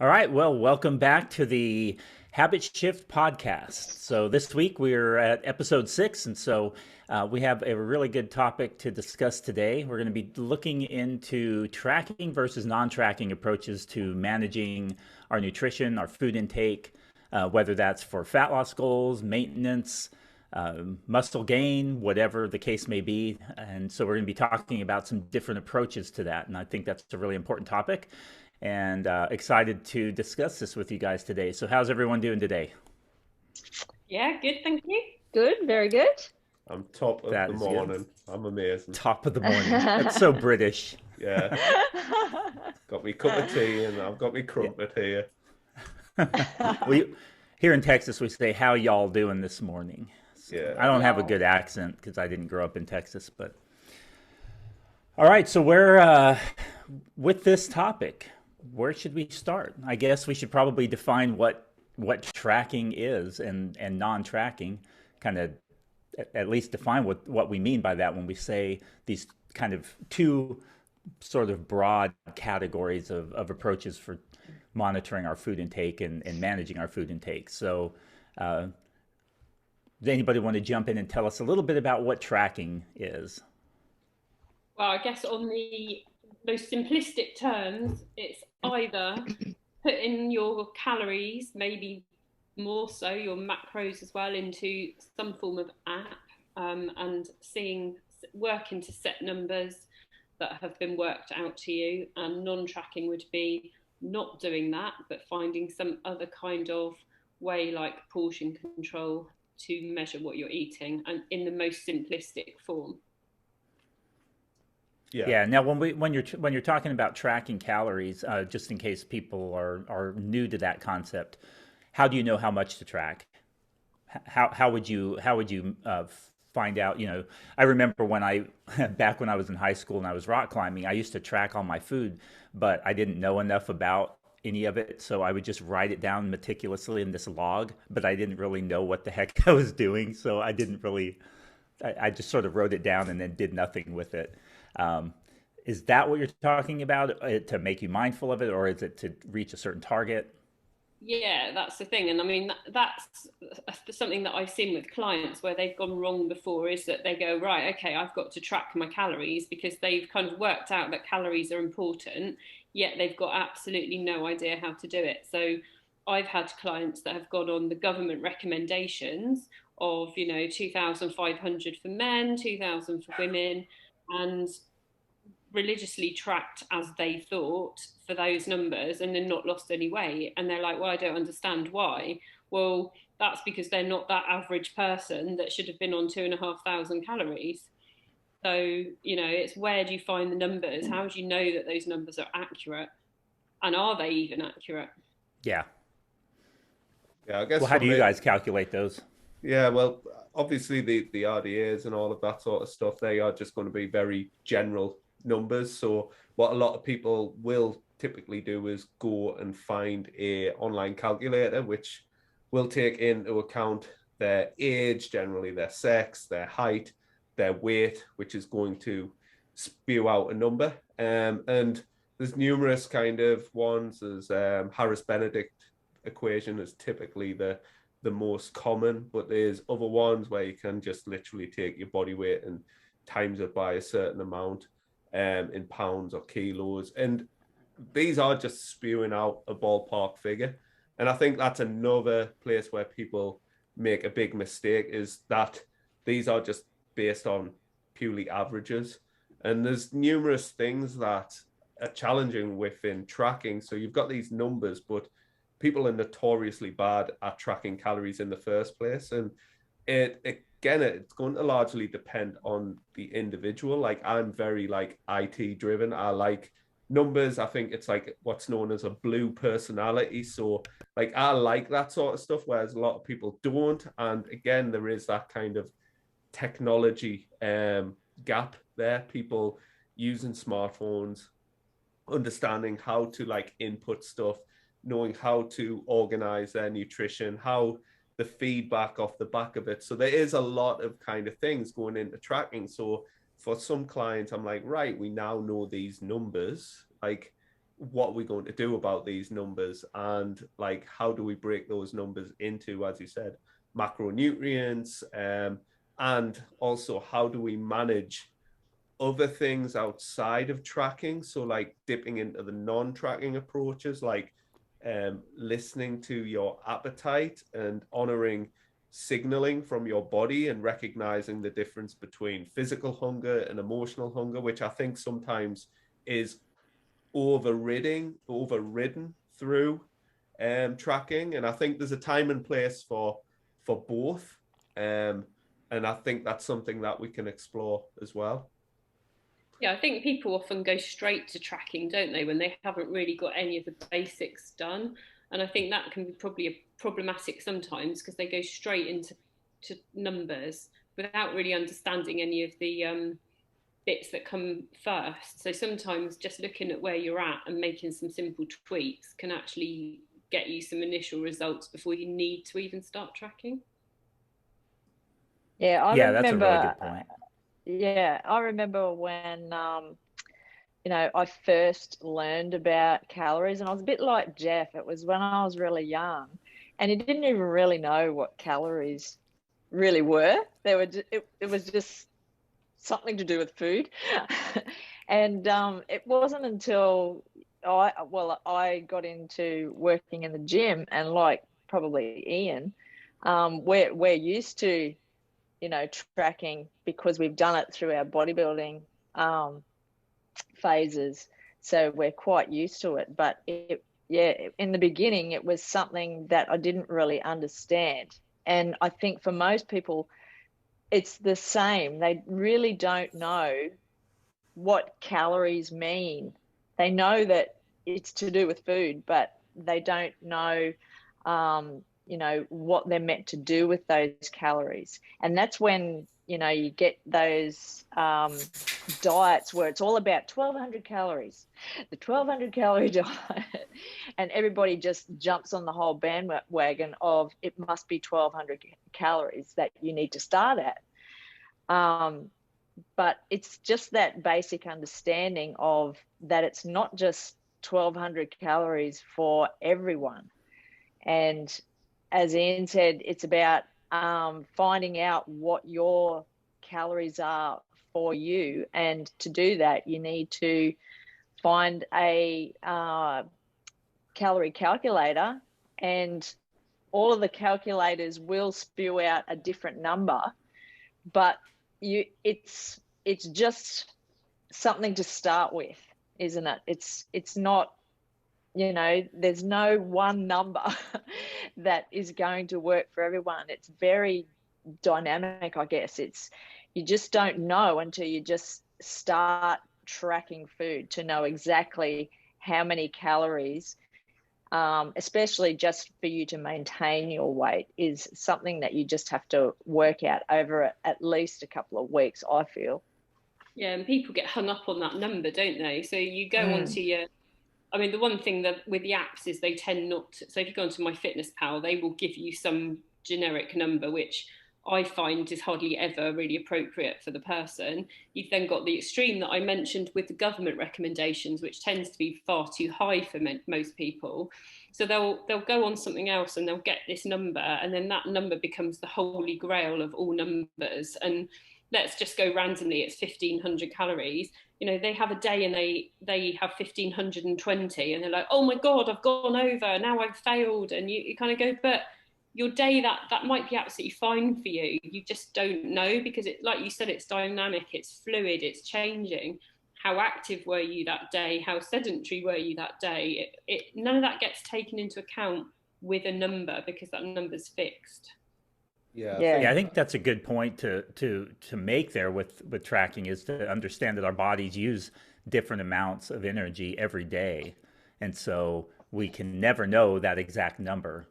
All right. Well, welcome back to the Habit Shift podcast. So this week we're at episode 6, and we have a really good topic to discuss today. We're going to be looking into tracking versus non-tracking approaches to managing our nutrition, our food intake, whether that's for fat loss goals, maintenance, muscle gain, whatever the case may be. And so we're going to be talking about some different approaches to that. And I think that's a really important topic and excited to discuss this with you guys today. So, how's everyone doing today? Yeah, good, thank you. Good, very good. I'm top of the That is good. morning. I'm amazing. Top of the morning. That's so British. Yeah, got me cup of tea and I've got me Yeah. crumpet here. We here in Texas we say how y'all doing this morning. So I Yeah. don't have a Wow. good accent because I didn't grow up in Texas, but all right. So we're with this topic. Where should we start? I guess we should probably define what tracking is and non-tracking. Kind of at least define what we mean by that when we say these kind of two sort of broad categories of approaches for monitoring our food intake and managing our food intake. So, uh, does anybody want to jump in and tell us a little bit about what tracking is? Well, I guess on the most simplistic terms, it's either put in your calories, maybe more so your macros as well, into some form of app and working to set numbers that have been worked out to you. And non-tracking would be not doing that, but finding some other kind of way, like portion control, to measure what you're eating, and in the most simplistic form. Yeah. Yeah. Now, when you're talking about tracking calories, just in case people are new to that concept, how do you know how much to track? How would you find out? I remember when I back when I was in high school and I was rock climbing, I used to track all my food, but I didn't know enough about any of it, so I would just write it down meticulously in this log, but I didn't really know what the heck I was doing, so I didn't really. I just sort of wrote it down and then did nothing with it. Um, is that what you're talking about? To make you mindful of it, or is it to reach a certain target? Yeah, that's the thing. And I mean, that's something that I've seen with clients where they've gone wrong before, is that they go, right, okay, I've got to track my calories, because they've kind of worked out that calories are important, yet they've got absolutely no idea how to do it. So I've had clients that have gone on the government recommendations of, 2,500 for men, 2,000 for women, and religiously tracked as they thought for those numbers, and then not lost any weight. And they're like, well, I don't understand why. Well, that's because they're not that average person that should have been on 2,500 calories. So, it's, where do you find the numbers? How do you know that those numbers are accurate? And are they even accurate? Yeah. Yeah, I guess Well, how for do you me, guys calculate those? yeah, well, obviously the RDAs and all of that sort of stuff, they are just going to be very general numbers. So what a lot of people will typically do is go and find a online calculator, which will take into account their age, generally their sex, their height, their weight, which is going to spew out a number. And there's numerous kind of ones. There's Harris Benedict equation is typically the most common, but there's other ones where you can just literally take your body weight and times it by a certain amount in pounds or kilos. And these are just spewing out a ballpark figure. And I think that's another place where people make a big mistake, is that these are just based on purely averages. And there's numerous things that are challenging within tracking. So you've got these numbers, but people are notoriously bad at tracking calories in the first place. And it's going to largely depend on the individual. Like, I'm very like IT driven. I like numbers. I think it's like what's known as a blue personality. So like, I like that sort of stuff, whereas a lot of people don't. And again, there is that kind of technology gap there. People using smartphones, understanding how to like input stuff, knowing how to organize their nutrition, how the feedback off the back of it. So there is a lot of kind of things going into tracking. So for some clients, I'm like, right, we now know these numbers. Like, what are we going to do about these numbers, and like how do we break those numbers into, as you said, macronutrients, and also how do we manage other things outside of tracking, so like dipping into the non-tracking approaches, like listening to your appetite and honoring signaling from your body and recognizing the difference between physical hunger and emotional hunger, which I think sometimes is overridden through tracking. And I think there's a time and place for both. And I think that's something that we can explore as well. Yeah, I think people often go straight to tracking, don't they, when they haven't really got any of the basics done. And I think that can be probably problematic sometimes because they go straight into numbers without really understanding any of the bits that come first. So sometimes just looking at where you're at and making some simple tweaks can actually get you some initial results before you need to even start tracking. Yeah, I Yeah, that's a really remember. good point. Yeah, I remember when I first learned about calories, and I was a bit like Jeff. It was when I was really young, and he didn't even really know what calories really were. They were it was just something to do with food. And it wasn't until I got into working in the gym, and like probably Ian, we're used to, tracking because we've done it through our bodybuilding phases. So we're quite used to it. But in the beginning, it was something that I didn't really understand. And I think for most people, it's the same. They really don't know what calories mean. They know that it's to do with food, but they don't know, what they're meant to do with those calories. And that's when, you get those diets where it's all about 1,200 calories, the 1,200 calorie diet, and everybody just jumps on the whole bandwagon of it must be 1,200 calories that you need to start at. But it's just that basic understanding of that it's not just 1,200 calories for everyone. And as Ian said, it's about finding out what your calories are for you. And to do that, you need to find a calorie calculator, and all of the calculators will spew out a different number, but it's just something to start with, isn't it? It's not, there's no one number that is going to work for everyone. It's very dynamic, I guess. You just don't know until you just start tracking food to know exactly how many calories, especially just for you to maintain your weight, is something that you just have to work out over at least a couple of weeks, I feel. Yeah, and people get hung up on that number, don't they? So you go onto your, I mean, the one thing that with the apps is they tend not to, so if you go onto MyFitnessPal, they will give you some generic number, which I find is hardly ever really appropriate for the person. You've then got the extreme that I mentioned with the government recommendations, which tends to be far too high for most people. So they'll go on something else and they'll get this number, and then that number becomes the holy grail of all numbers. And let's just go randomly, it's 1,500 calories. They have a day and they have 1,520, and they're like, oh my God, I've gone over, now I've failed. And you kind of go, but your day, that might be absolutely fine for you. You just don't know, because it, like you said, it's dynamic, it's fluid, it's changing. How active were you that day? How sedentary were you that day? None of that gets taken into account with a number, because that number's fixed. Yeah, Yeah, I think that's a good point to make there with tracking, is to understand that our bodies use different amounts of energy every day, and so we can never know that exact number.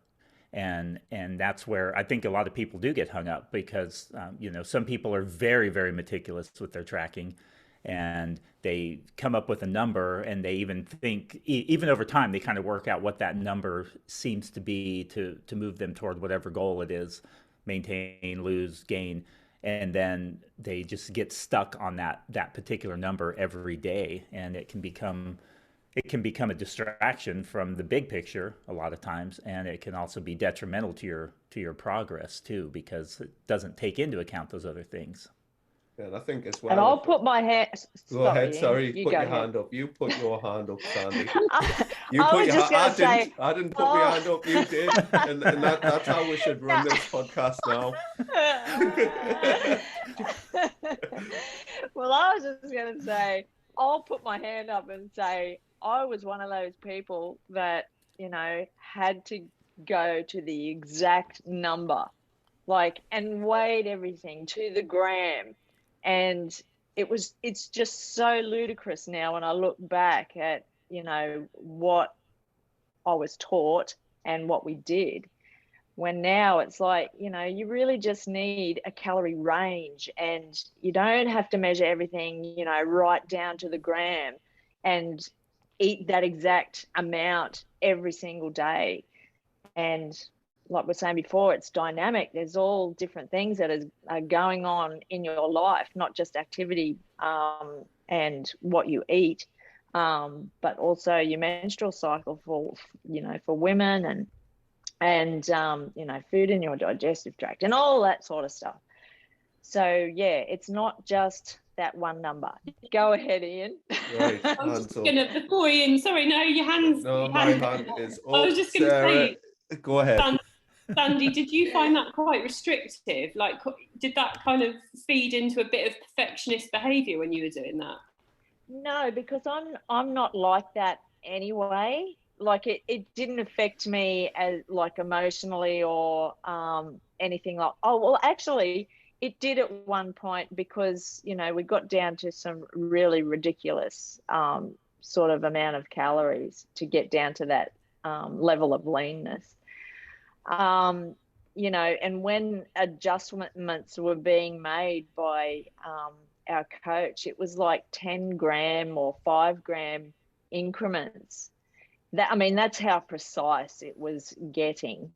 And that's where I think a lot of people do get hung up, because some people are very, very meticulous with their tracking, and they come up with a number, and they even think, even over time, they kind of work out what that number seems to be to move them toward whatever goal it is: maintain, lose, gain. And then they just get stuck on that particular number every day, and it can become it can become a distraction from the big picture a lot of times, and it can also be detrimental to your progress too, because it doesn't take into account those other things. Yeah, and I think as And well. I'll put my hand. Go ahead. Sorry, you put go your ahead. hand up. You put your hand up, Sandy. I You put was your just hand. going to say. I didn't put my hand up. You did, and that's how we should run this podcast now. Well, I was just going to say, I'll put my hand up and say I was one of those people that, had to go to the exact number, and weighed everything to the gram. And it's just so ludicrous now when I look back at, what I was taught and what we did. When now it's like, you really just need a calorie range, and you don't have to measure everything, right down to the gram and eat that exact amount every single day. And like we're saying before, it's dynamic. There's all different things that are going on in your life, not just activity and what you eat, but also your menstrual cycle for women, and food in your digestive tract and all that sort of stuff. So yeah, it's not just that one number. Go ahead, Ian. Right. I was just gonna, before Ian, sorry, no, your hands. No, my hand is up. I was just gonna Sarah, say, go ahead. Sandy, did you find that quite restrictive? Like, did that kind of feed into a bit of perfectionist behaviour when you were doing that? No, because I'm not like that anyway. Like it didn't affect me as emotionally or anything like. Oh well, actually, it did at one point, because we got down to some really ridiculous sort of amount of calories to get down to that level of leanness. And when adjustments were being made by our coach, it was like 10 gram or 5 gram increments. That's how precise it was getting.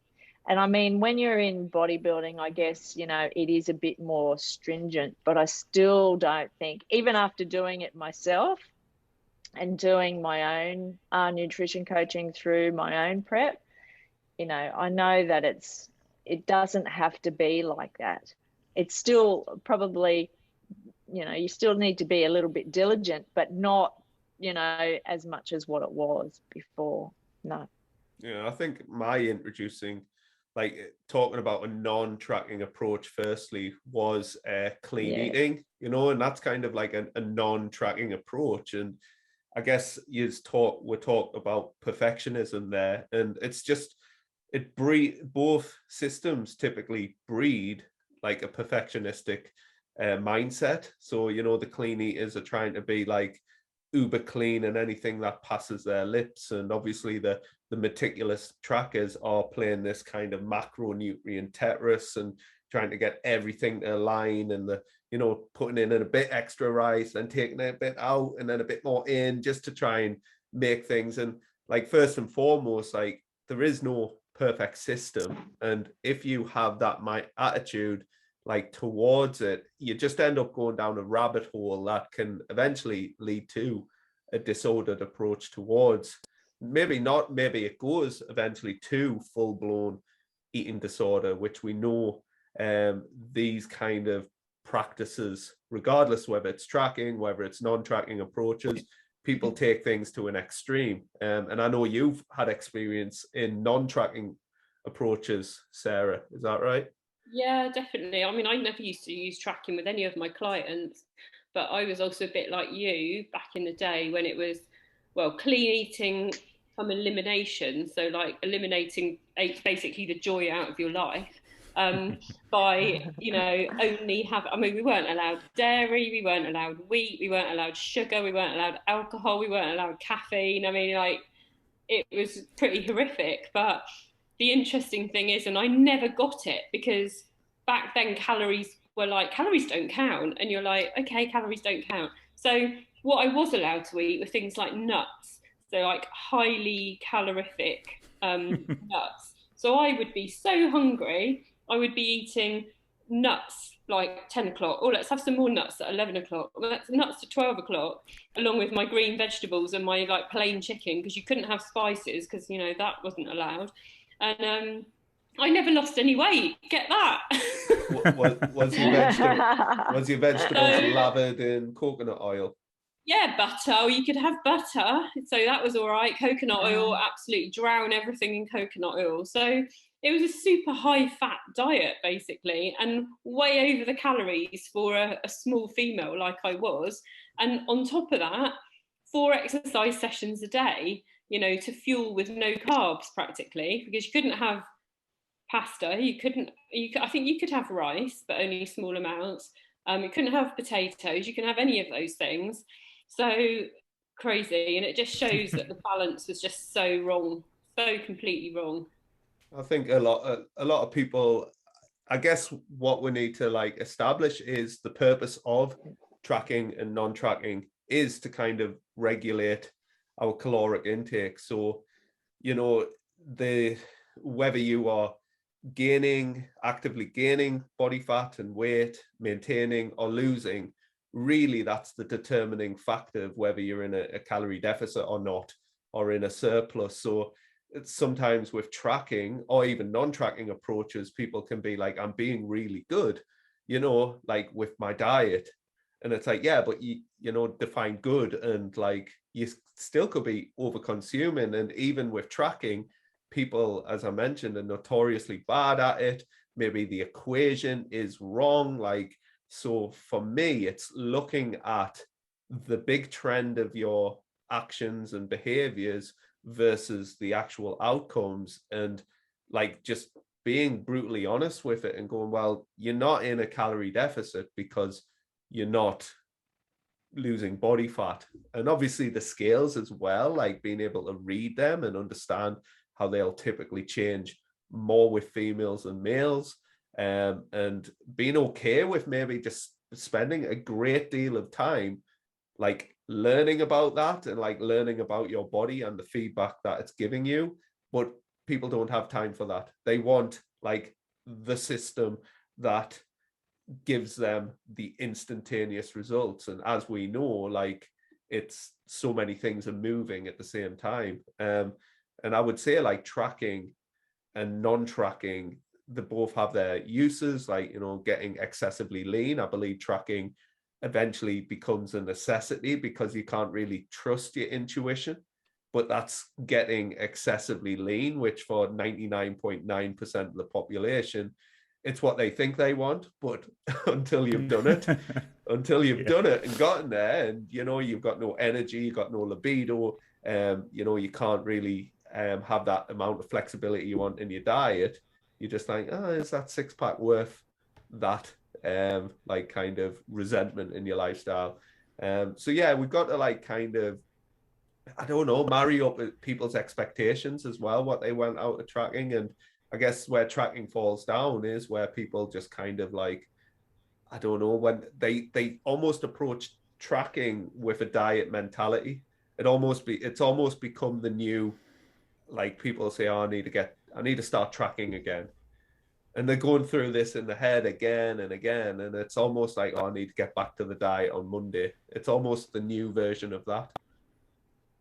And when you're in bodybuilding, I guess, it is a bit more stringent, but I still don't think, even after doing it myself and doing my own nutrition coaching through my own prep, I know that it doesn't have to be like that. It's still probably, you still need to be a little bit diligent, but not, as much as what it was before. No. Yeah, I think my introducing, talking about a non-tracking approach firstly, was clean eating, and that's kind of like a non-tracking approach. And I guess we're talking about perfectionism there, and it's just, both systems typically breed like a perfectionistic mindset. So the clean eaters are trying to be like uber clean and anything that passes their lips, and obviously the meticulous trackers are playing this kind of macronutrient Tetris and trying to get everything to align, and putting in a bit extra rice and taking it a bit out and then a bit more in, just to try and make things. And first and foremost, there is no perfect system, and if you have that attitude towards it, you just end up going down a rabbit hole that can eventually lead to a disordered approach towards, maybe it goes eventually to full-blown eating disorder, which we know these kind of practices, regardless whether it's tracking, whether it's non-tracking approaches, people take things to an extreme. And I know you've had experience in non-tracking approaches, Sarah, is that right? Yeah, definitely. I never used to use tracking with any of my clients, but I was also a bit like you back in the day when it was, clean eating from elimination. So eliminating basically the joy out of your life by, only we weren't allowed dairy, we weren't allowed wheat, we weren't allowed sugar, we weren't allowed alcohol, we weren't allowed caffeine. It was pretty horrific. But the interesting thing is, and I never got it, because back then calories were calories don't count, and you're like, okay, calories don't count. So what I was allowed to eat were things like nuts, so highly calorific nuts. So I would be so hungry, I would be eating nuts like 10 o'clock. Oh, let's have some more nuts at 11 o'clock. Well, that's nuts at 12 o'clock, along with my green vegetables and my like plain chicken, because you couldn't have spices because, you know, that wasn't allowed. And I never lost any weight. Get that. Was your vegetables So, lathered in coconut oil? yeah, butter. Or you could have butter, so that was all right. Coconut oil, absolutely drown everything in coconut oil. So it was a super high fat diet basically, and way over the calories for a small female like I was. And on top of that, 4 exercise sessions a day, you know, to fuel with no carbs practically, because you couldn't have pasta, I think you could have rice, but only small amounts. You couldn't have potatoes, you can have any of those things. So crazy. And it just shows that the balance was just so wrong, so completely wrong. I think a lot of people, I guess what we need to like establish is the purpose of tracking and non-tracking is to kind of regulate our caloric intake. So, you know, whether you are actively gaining body fat and weight, maintaining or losing, really that's the determining factor of whether you're in a calorie deficit or not, or in a surplus. So it's sometimes with tracking or even non-tracking approaches, people can be like, I'm being really good, you know, like with my diet. And it's like, yeah, but you know, define good, and like you still could be over consuming. And even with tracking, people, as I mentioned, are notoriously bad at it. Maybe the equation is wrong. Like, so for me, it's looking at the big trend of your actions and behaviors versus the actual outcomes, and like just being brutally honest with it and going, well, you're not in a calorie deficit because you're not losing body fat. And obviously the scales as well, like being able to read them and understand how they'll typically change more with females and males, and being okay with maybe just spending a great deal of time like learning about that and like learning about your body and the feedback that it's giving you. But people don't have time for that. They want like the system that gives them the instantaneous results. And as we know, like it's so many things are moving at the same time. And I would say like tracking and non-tracking, they both have their uses. Like, you know, getting excessively lean, I believe tracking eventually becomes a necessity because you can't really trust your intuition. But that's getting excessively lean, which for 99.9% of the population, it's what they think they want. But until you've done it, done it and gotten there, and you know, you've got no energy, you've got no libido, you know, you can't really have that amount of flexibility you want in your diet. You're just like, oh, is that 6-pack worth that like kind of resentment in your lifestyle? So yeah, we've got to like kind of, I don't know, marry up with people's expectations as well, what they want out of tracking. And I guess where tracking falls down is where people just kind of like, I don't know, when they almost approach tracking with a diet mentality. It's almost become the new, like people say, oh, I need to start tracking again. And they're going through this in the head again and again. And it's almost like, oh, I need to get back to the diet on Monday. It's almost the new version of that.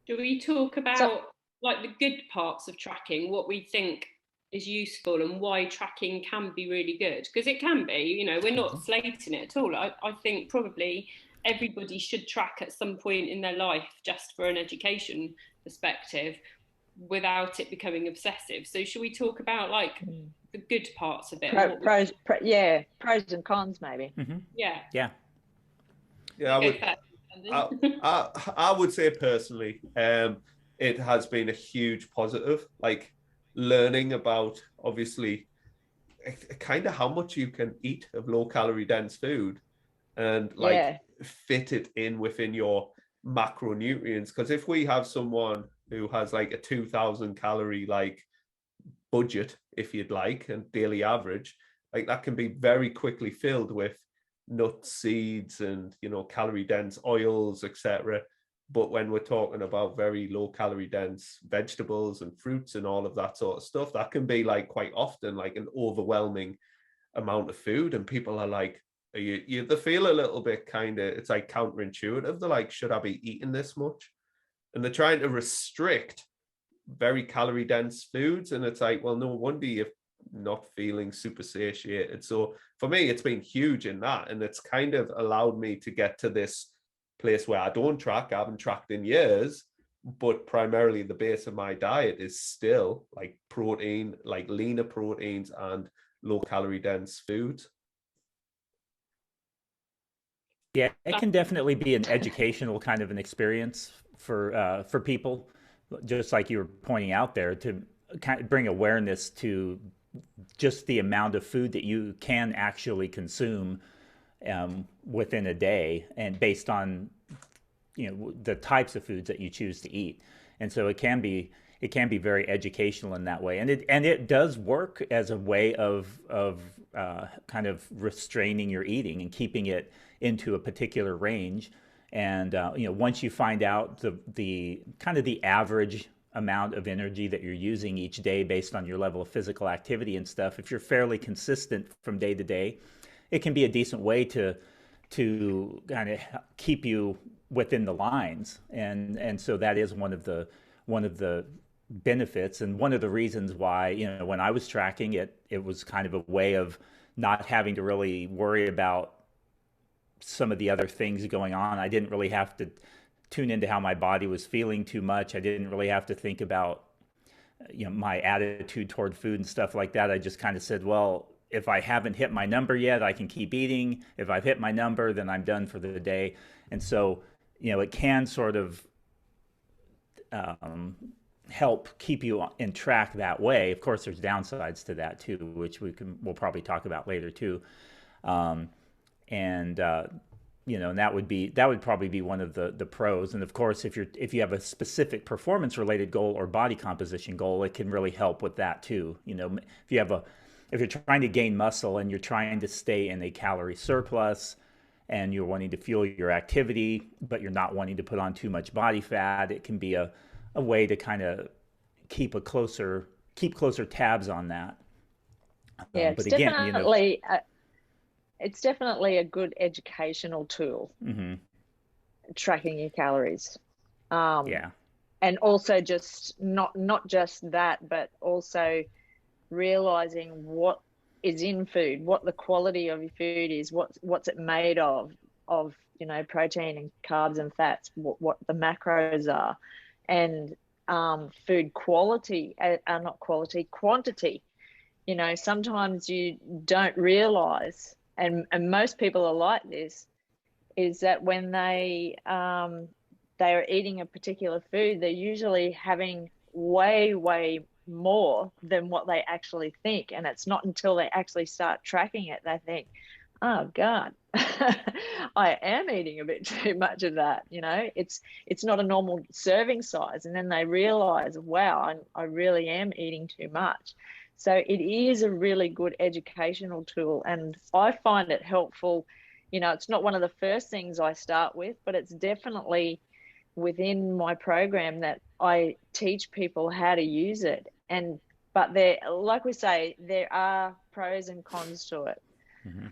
Do we talk about like the good parts of tracking, what we think is useful and why tracking can be really good? Because it can be, you know, we're not slating it at all. I think probably everybody should track at some point in their life just for an education perspective without it becoming obsessive. So should we talk about like the good parts of it? Pros and cons maybe. Yeah. I would say personally, it has been a huge positive, like learning about obviously kind of how much you can eat of low calorie dense food and like fit it in within your macronutrients. Because if we have someone who has like a 2,000 calorie like budget, if you'd like, and daily average, like that can be very quickly filled with nuts, seeds, and you know, calorie dense oils, etc. But when we're talking about very low calorie dense vegetables and fruits and all of that sort of stuff, that can be like quite often like an overwhelming amount of food, and people are like, they feel a little bit kind of, it's like counterintuitive. They're like, should I be eating this much? And they're trying to restrict very calorie dense foods, and it's like, well, no wonder you're not feeling super satiated. So for me, it's been huge in that, and it's kind of allowed me to get to this place where I don't track. I haven't tracked in years, but primarily the base of my diet is still like protein, like leaner proteins and low calorie dense foods. Yeah, it can definitely be an educational kind of an experience for people, just like you were pointing out there, to kind of bring awareness to just the amount of food that you can actually consume within a day, and based on the types of foods that you choose to eat. And so it can be very educational in that way, and it does work as a way of kind of restraining your eating and keeping it into a particular range. And once you find out the kind of the average amount of energy that you're using each day based on your level of physical activity and stuff, if you're fairly consistent from day to day, it can be a decent way to kind of keep you within the lines. And so that is one of the benefits, and one of the reasons why, when I was tracking it, it was kind of a way of not having to really worry about some of the other things going on. I didn't really have to tune into how my body was feeling too much. I didn't really have to think about my attitude toward food and stuff like that. I just kind of said, well, if I haven't hit my number yet, I can keep eating. If I've hit my number, then I'm done for the day. And so, it can sort of help keep you in track that way. Of course, there's downsides to that too, which we'll probably talk about later too. And and that would probably be one of the pros. And of course, if you have a specific performance related goal or body composition goal, it can really help with that too. If you're trying to gain muscle and you're trying to stay in a calorie surplus, and you're wanting to fuel your activity, but you're not wanting to put on too much body fat, it can be a way to kind of keep closer tabs on that. Yeah, But again, it's definitely a good educational tool, tracking your calories. Yeah. And also just not just that, but also realizing what is in food, what the quality of your food is, what's it made of protein and carbs and fats, what the macros are, and food quality, not quality, quantity. Sometimes you don't realize, and most people are like this, is that when they are eating a particular food, they're usually having way more than what they actually think. And it's not until they actually start tracking it they think, oh God, I am eating a bit too much of that. It's not a normal serving size. And then they realize, wow, I really am eating too much. So it is a really good educational tool, and I find it helpful. It's not one of the first things I start with, but it's definitely within my program that I teach people how to use it. But like we say, there are pros and cons to it. Mm-hmm.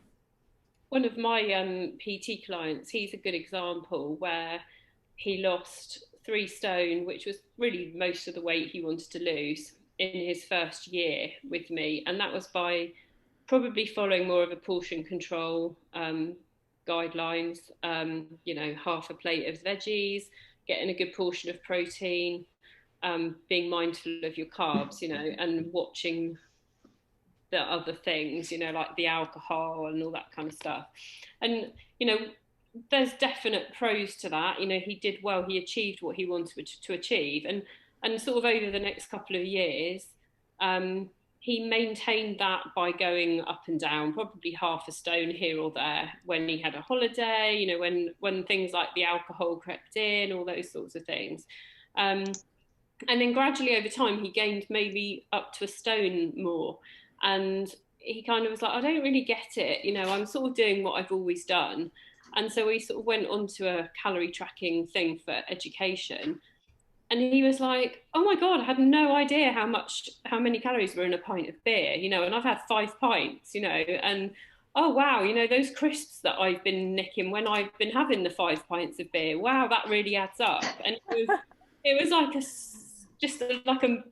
One of my PT clients, he's a good example where he lost 3 stone, which was really most of the weight he wanted to lose in his first year with me. And that was by probably following more of a portion control guidelines, half a plate of veggies, getting a good portion of protein, being mindful of your carbs, and watching the other things, like the alcohol and all that kind of stuff. And, there's definite pros to that. He did well, he achieved what he wanted to achieve. And sort of over the next couple of years, he maintained that by going up and down, probably half a stone here or there when he had a holiday, when things like the alcohol crept in, all those sorts of things. And then gradually over time, he gained maybe up to a stone more. And he kind of was like, I don't really get it. I'm sort of doing what I've always done. And so we sort of went on to a calorie tracking thing for education. And he was like, oh my God, I had no idea how many calories were in a pint of beer, you know, and I've had 5 pints, you know, and oh wow, you know, those crisps that I've been nicking when I've been having the 5 pints of beer, wow, that really adds up. And it was like just like a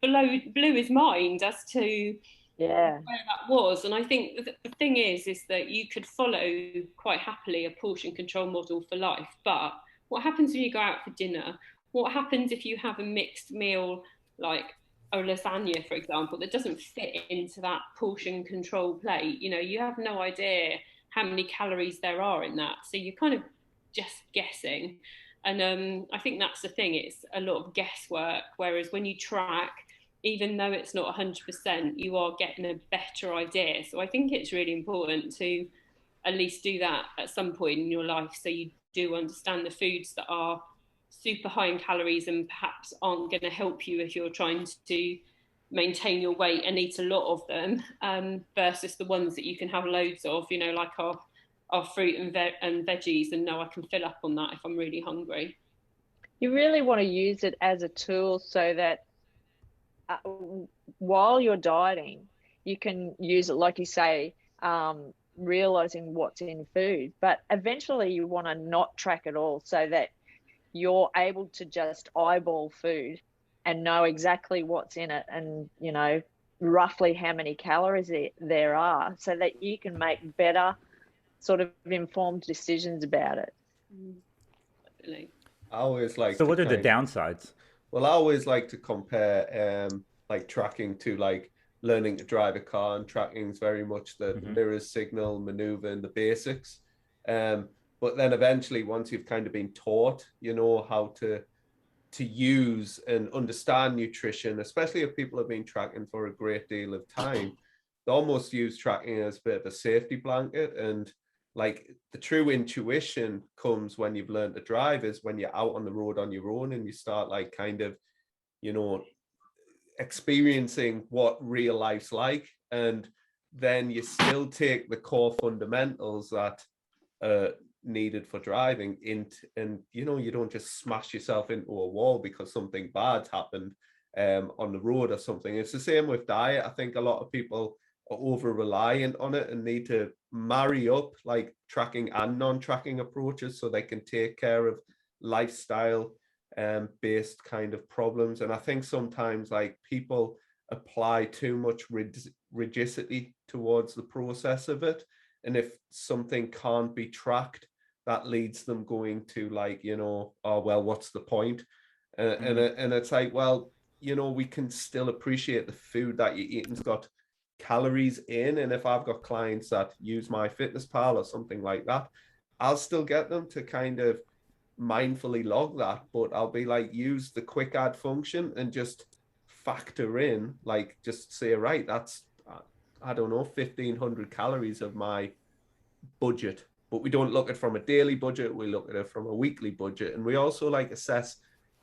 blew his mind as to Yeah. where that was. And I think the thing is that you could follow quite happily a portion control model for life, but what happens when you go out for dinner? What happens if you have a mixed meal, like a lasagna, for example, that doesn't fit into that portion control plate? You know, you have no idea how many calories there are in that, so you're kind of just guessing. And I think that's the thing, it's a lot of guesswork, whereas when you track, even though it's not 100%, you are getting a better idea. So I think it's really important to at least do that at some point in your life, so you do understand the foods that are super high in calories and perhaps aren't going to help you if you're trying to maintain your weight and eat a lot of them, versus the ones that you can have loads of, you know, like our fruit and veggies, and know I can fill up on that if I'm really hungry. You really want to use it as a tool so that uh, while you're dieting, you can use it, like you say, realizing what's in food. But eventually, you want to not track it all so that you're able to just eyeball food and know exactly what's in it, and, you know, roughly how many calories there are, so that you can make better sort of informed decisions about it. Definitely. I always like So to what are the downsides? well, I always like to compare like tracking to like learning to drive a car, and tracking is very much the mirrors, signal, maneuver, and the basics. But then eventually, once you've kind of been taught, you know, how to use and understand nutrition, especially if people have been tracking for a great deal of time, they almost use tracking as a bit of a safety blanket. And like the true intuition comes when you've learned to drive, is when you're out on the road on your own and you start like kind of, you know, experiencing what real life's like. And then you still take the core fundamentals that are needed for driving into, and you know, you don't just smash yourself into a wall because something bad's happened on the road or something. It's the same with diet. I think a lot of people are over reliant on it and need to marry up like tracking and non-tracking approaches so they can take care of lifestyle based kind of problems. And I think sometimes like people apply too much rigidity towards the process of it, and if something can't be tracked, that leads them going to like, you know, oh well, what's the point? And it's like, well, you know, we can still appreciate the food that you're eating's got calories in. And if I've got clients that use my fitness pal or something like that, I'll still get them to kind of mindfully log that, but I'll be like, use the quick add function and just factor in, like, just say, right, that's, I don't know, 1,500 calories of my budget. But we don't look at it from a daily budget, we look at it from a weekly budget. And we also like assess,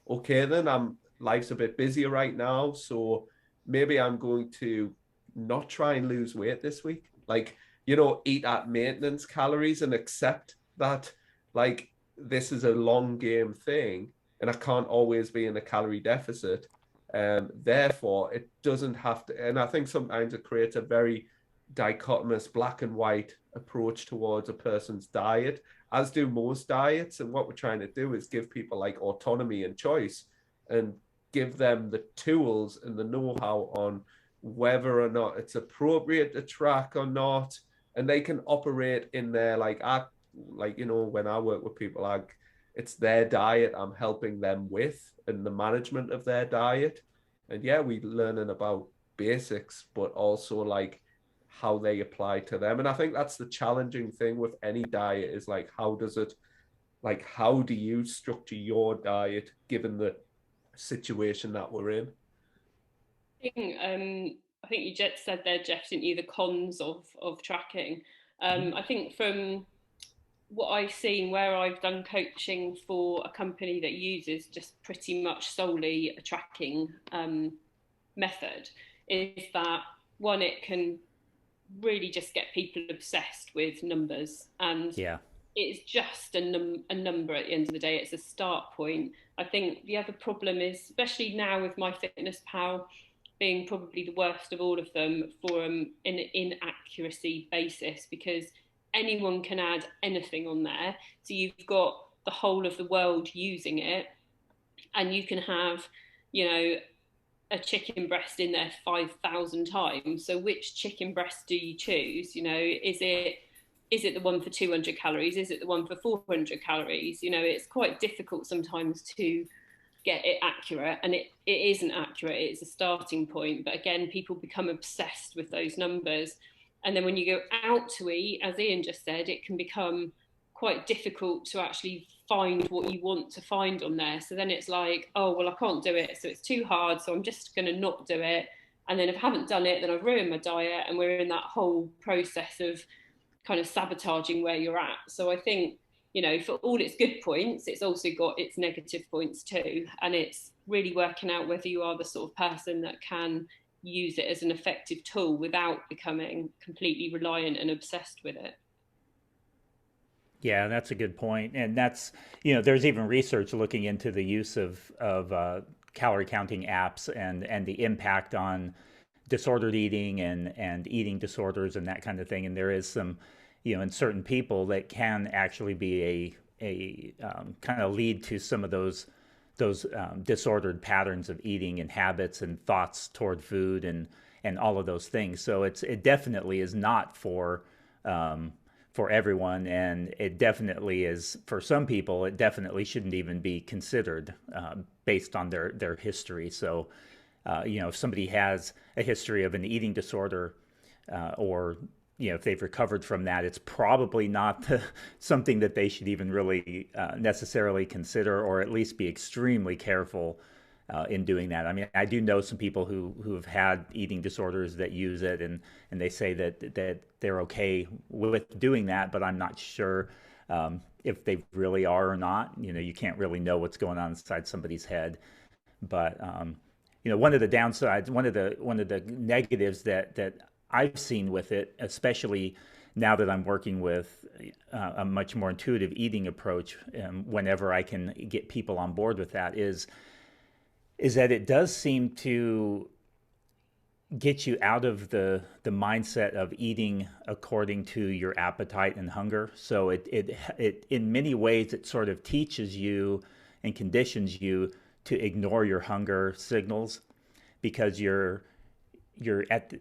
okay, then life's a bit busier right now, so maybe I'm going to not try and lose weight this week. Like, you know, eat at maintenance calories and accept that like this is a long game thing and I can't always be in a calorie deficit. Therefore, it doesn't have to. And I think sometimes it creates a very dichotomous black and white approach towards a person's diet, as do most diets. And what we're trying to do is give people like autonomy and choice, and give them the tools and the know-how on whether or not it's appropriate to track or not. And they can operate in their like, you know, when I work with people, like it's their diet I'm helping them with and the management of their diet. And yeah, we learning about basics, but also like how they apply to them. And I think that's the challenging thing with any diet, is like, how does it, like, how do you structure your diet given the situation that we're in? I think you just said there, Jeff, didn't you, the cons of tracking. I think from what I've seen, where I've done coaching for a company that uses just pretty much solely a tracking method, is that one, it can really just get people obsessed with numbers, and Yeah. it's just a number at the end of the day. It's a start point. I think the other problem is, especially now with MyFitnessPal being probably the worst of all of them for an inaccuracy basis, because anyone can add anything on there. So you've got the whole of the world using it, and you can have, you know, a chicken breast in there 5,000 times. So which chicken breast do you choose? You know, is it the one for 200 calories? Is it the one for 400 calories? You know, it's quite difficult sometimes to get it accurate, and it isn't accurate. It's a starting point. But again, people become obsessed with those numbers. And then when you go out to eat, as Ian just said, it can become quite difficult to actually find what you want to find on there. So then it's like, oh, well, I can't do it, so it's too hard, so I'm just going to not do it. And then if I haven't done it, then I've ruined my diet, and we're in that whole process of kind of sabotaging where you're at. So I think, you know, for all its good points, it's also got its negative points too. And it's really working out whether you are the sort of person that can use it as an effective tool without becoming completely reliant and obsessed with it. Yeah, that's a good point. And that's, there's even research looking into the use of calorie counting apps and the impact on disordered eating and eating disorders and that kind of thing. And there is some, in certain people that can actually be a kind of lead to some of those disordered patterns of eating and habits and thoughts toward food and all of those things. So it definitely is not for everyone, and it definitely is for some people. It definitely shouldn't even be considered based on their history. So, if somebody has a history of an eating disorder, or if they've recovered from that, it's probably not something that they should even really necessarily consider, or at least be extremely careful in doing that. I mean, I do know some people who have had eating disorders that use it, and they say that they're okay with doing that, but I'm not sure if they really are or not. You can't really know what's going on inside somebody's head. But one of the downsides, one of the negatives that I've seen with it, especially now that I'm working with a much more intuitive eating approach, whenever I can get people on board with that, is that it does seem to get you out of the mindset of eating according to your appetite and hunger. So it in many ways it sort of teaches you and conditions you to ignore your hunger signals, because you're at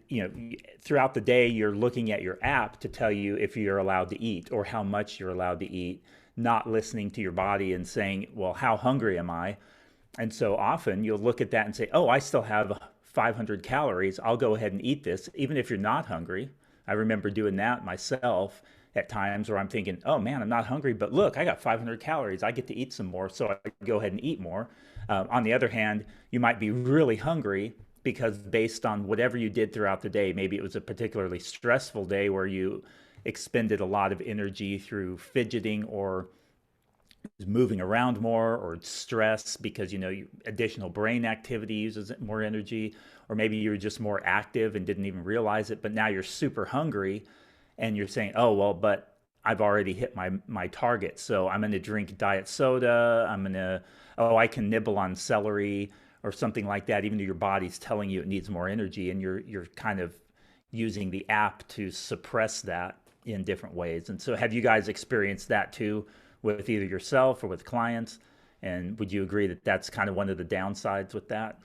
throughout the day you're looking at your app to tell you if you're allowed to eat or how much you're allowed to eat, not listening to your body and saying, well, how hungry am I? And so often you'll look at that and say, oh, I still have 500 calories. I'll go ahead and eat this, even if you're not hungry. I remember doing that myself at times where I'm thinking, oh man, I'm not hungry, but look, I got 500 calories. I get to eat some more. So I go ahead and eat more. On the other hand, you might be really hungry because based on whatever you did throughout the day, maybe it was a particularly stressful day where you expended a lot of energy through fidgeting or moving around more, or stress because additional brain activity uses more energy, or maybe you were just more active and didn't even realize it, but now you're super hungry and you're saying, oh well, but I've already hit my target, so I'm going to drink diet soda, I can nibble on celery or something like that, even though your body's telling you it needs more energy, and you're kind of using the app to suppress that in different ways. And so have you guys experienced that too, with either yourself or with clients? And would you agree that that's kind of one of the downsides with that?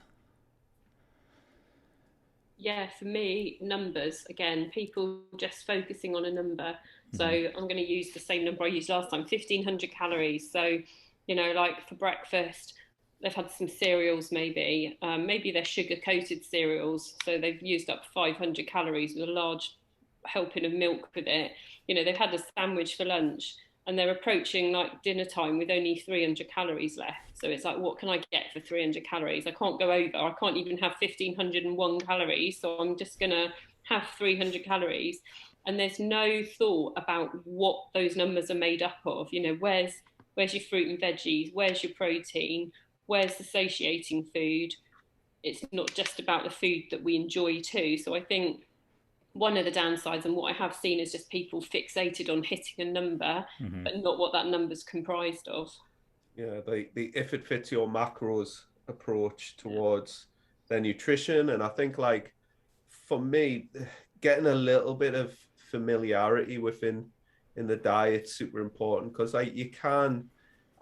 Yeah, for me, numbers, again, people just focusing on a number. So Mm-hmm. I'm going to use the same number I used last time, 1,500 calories. So, like for breakfast, they've had some cereals, maybe they're sugar coated cereals. So they've used up 500 calories with a large helping of milk with it. They've had a sandwich for lunch, and they're approaching like dinner time with only 300 calories left. So it's like, what can I get for 300 calories? I can't go over. I can't even have 1,501 calories. So I'm just going to have 300 calories. And there's no thought about what those numbers are made up of. Where's your fruit and veggies? Where's your protein? Where's the satiating food? It's not just about the food that we enjoy too. So I think one of the downsides, and what I have seen is just people fixated on hitting a number, but not what that number's comprised of. Yeah, the if it fits your macros approach towards their nutrition. And I think, like, for me, getting a little bit of familiarity within in the diet super important, because like you can,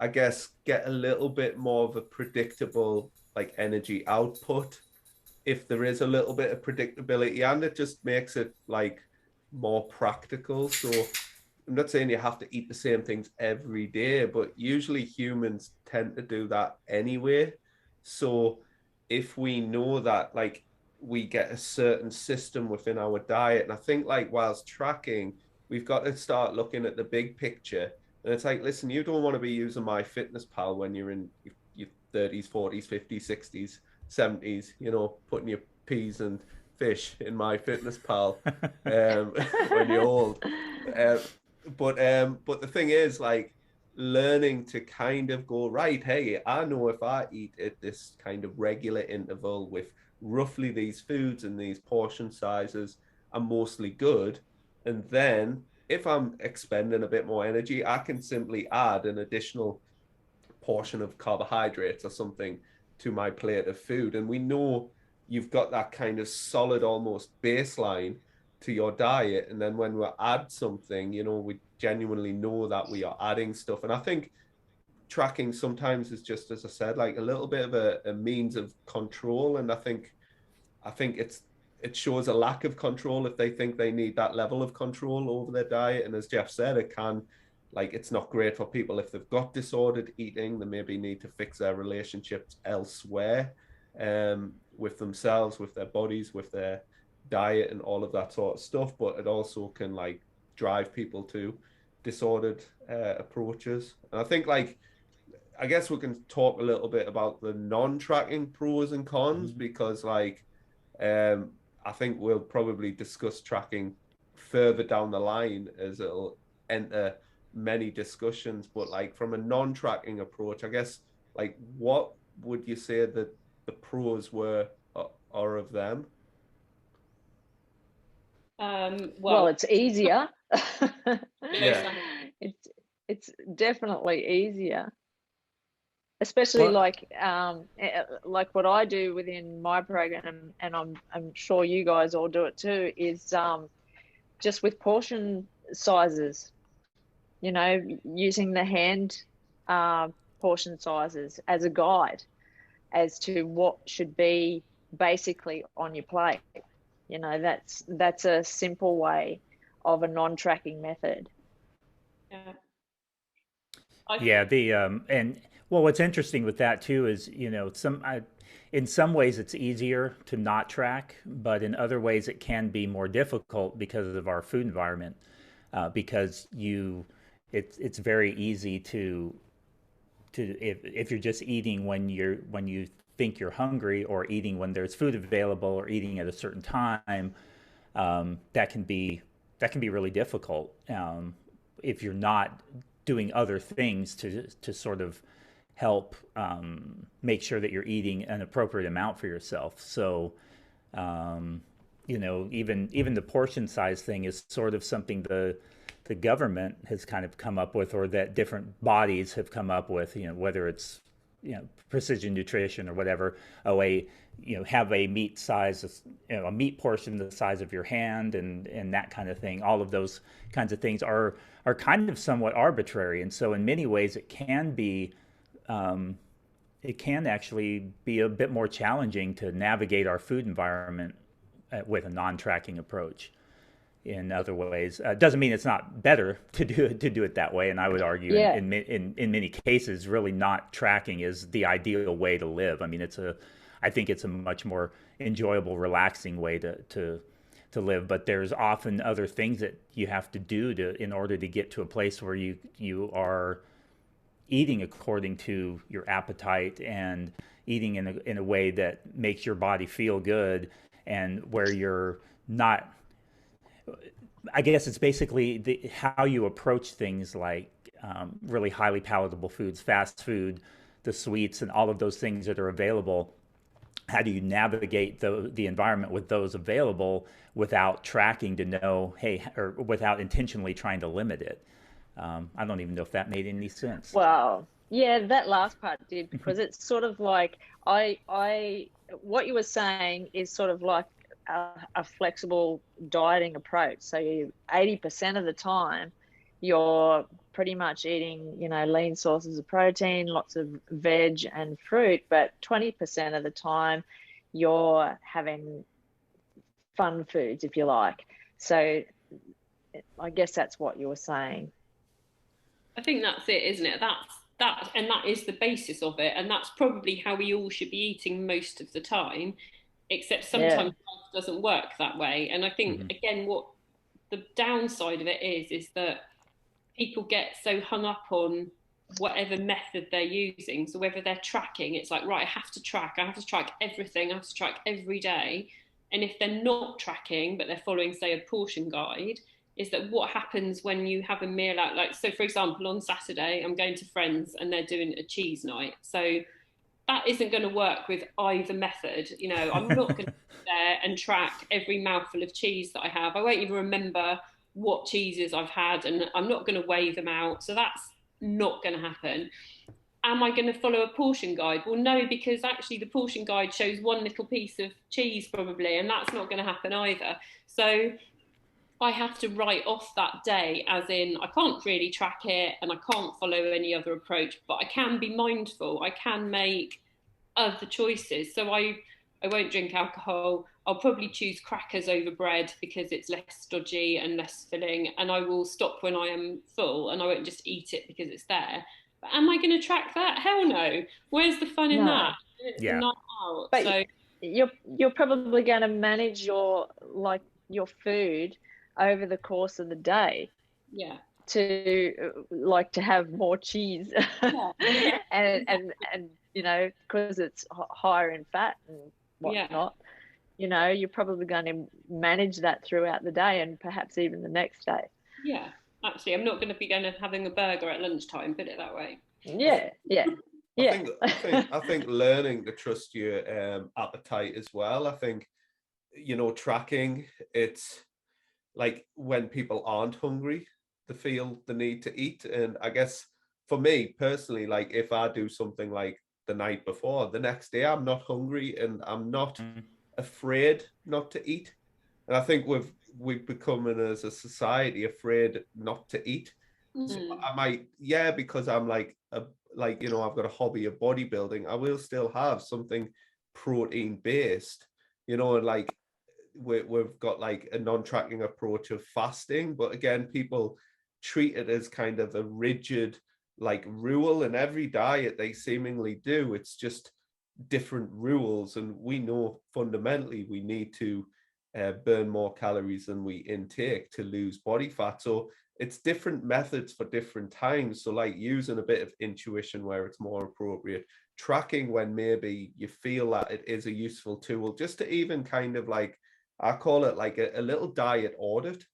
I guess, get a little bit more of a predictable like energy output if there is a little bit of predictability, and it just makes it like more practical. So I'm not saying you have to eat the same things every day, but usually humans tend to do that anyway. So if we know that, like, we get a certain system within our diet, and I think, like, whilst tracking, we've got to start looking at the big picture. And it's like, listen, you don't want to be using MyFitnessPal when you're in your 30s, 40s, 50s, 60s, 70s, you know, putting your peas and fish in MyFitnessPal when you're old. But the thing is, like, learning to kind of go, right, hey, I know if I eat at this kind of regular interval with roughly these foods and these portion sizes, I'm mostly good. And then if I'm expending a bit more energy, I can simply add an additional portion of carbohydrates or something to my plate of food. And we know you've got that kind of solid almost baseline to your diet. And then when we add something, you know, we genuinely know that we are adding stuff. And I think tracking sometimes is just, as I said, like a little bit of a means of control. And I think it shows a lack of control if they think they need that level of control over their diet. And as Jeff said, it can, like, it's not great for people if they've got disordered eating. They maybe need to fix their relationships elsewhere, with themselves, with their bodies, with their diet, and all of that sort of stuff. But it also can, like, drive people to disordered approaches. And I think, like, I guess we can talk a little bit about the non-tracking pros and cons, because, like, I think we'll probably discuss tracking further down the line as it'll enter many discussions. But, like, from a non-tracking approach, I guess, like, what would you say that the pros were or of them? Well, it's easier. Yeah. It's definitely easier, especially Well, like what I do within my program, and I'm sure you guys all do it too, is just with portion sizes, you know, using the hand portion sizes as a guide as to what should be basically on your plate. You know, that's a simple way of a non-tracking method. Yeah. yeah, and well, what's interesting with that too is, you know, in some ways it's easier to not track, but in other ways it can be more difficult because of our food environment. Because it's very easy to if you're just eating when you think you're hungry, or eating when there's food available, or eating at a certain time, that can be really difficult, if you're not doing other things to sort of help make sure that you're eating an appropriate amount for yourself. So, you know, even the portion size thing is sort of something the government has kind of come up with, or that different bodies have come up with. You know, whether it's, you know, precision nutrition or whatever. Have a meat size, you know, a meat portion the size of your hand, and that kind of thing. All of those kinds of things are kind of somewhat arbitrary, and so in many ways it can actually be a bit more challenging to navigate our food environment with a non-tracking approach. In other ways, doesn't mean it's not better to do it that way. And I would argue, Yeah. in many cases, really not tracking is the ideal way to live. I mean, I think it's a much more enjoyable, relaxing way to live. But there's often other things that you have to do in order to get to a place where you are eating according to your appetite, and eating in a way that makes your body feel good, and where you're not. I guess it's basically how you approach things like really highly palatable foods, fast food, the sweets, and all of those things that are available. how do you navigate the environment with those available without tracking to know, hey, or without intentionally trying to limit it? I don't even know if that made any sense. Well, yeah, that last part did, because it's sort of like what you were saying is sort of like a flexible dieting approach. So 80% of the time, you're pretty much eating, lean sources of protein, lots of veg and fruit, but 20% of the time, you're having fun foods, if you like. So I guess that's what you were saying. I think that's it, isn't it? And that is the basis of it, and that's probably how we all should be eating most of the time. Except Yeah. sometimes life doesn't work that way, and I think Mm-hmm. again, what the downside of it is that people get so hung up on whatever method they're using. So whether they're tracking, it's like, right, I have to track everything, I have to track every day. And if they're not tracking, but they're following, say, a portion guide, is that what happens when you have a meal out? Like, so for example, on Saturday, I'm going to friends and they're doing a cheese night. So that isn't going to work with either method. I'm not going to sit there and track every mouthful of cheese that I have. I won't even remember what cheeses I've had, and I'm not going to weigh them out. So that's not going to happen. Am I going to follow a portion guide? Well, no, because actually the portion guide shows one little piece of cheese probably, and that's not going to happen either. So I have to write off that day, as in I can't really track it and I can't follow any other approach, but I can be mindful. I can make other choices. So I won't drink alcohol. I'll probably choose crackers over bread because it's less stodgy and less filling. And I will stop when I am full, and I won't just eat it because it's there. But am I going to track that? Hell no. Where's the fun in No. that? It's a Yeah. night out. But So you're probably going to manage your food over the course of the day yeah. to have more cheese Yeah. and because it's higher in fat and Yeah. whatnot, you're probably going to manage that throughout the day and perhaps even the next day. Yeah. Actually, I'm not going to be having a burger at lunchtime, put it that way. Yeah. I think learning to trust your appetite as well. I think, tracking, it's like when people aren't hungry, they feel the need to eat. And I guess for me personally, like if I do something like the night before, the next day I'm not hungry and I'm not afraid not to eat. And I think we've become as a society afraid not to eat. So I might, because I'm like I've got a hobby of bodybuilding, I will still have something protein based, and like we've got like a non-tracking approach of fasting, but again, people treat it as kind of a rigid like rule, and every diet they seemingly do, it's just different rules, and we know fundamentally we need to burn more calories than we intake to lose body fat. So it's different methods for different times. So like using a bit of intuition where it's more appropriate, tracking when maybe you feel that it is a useful tool, just to even kind of like, I call it like a little diet audit,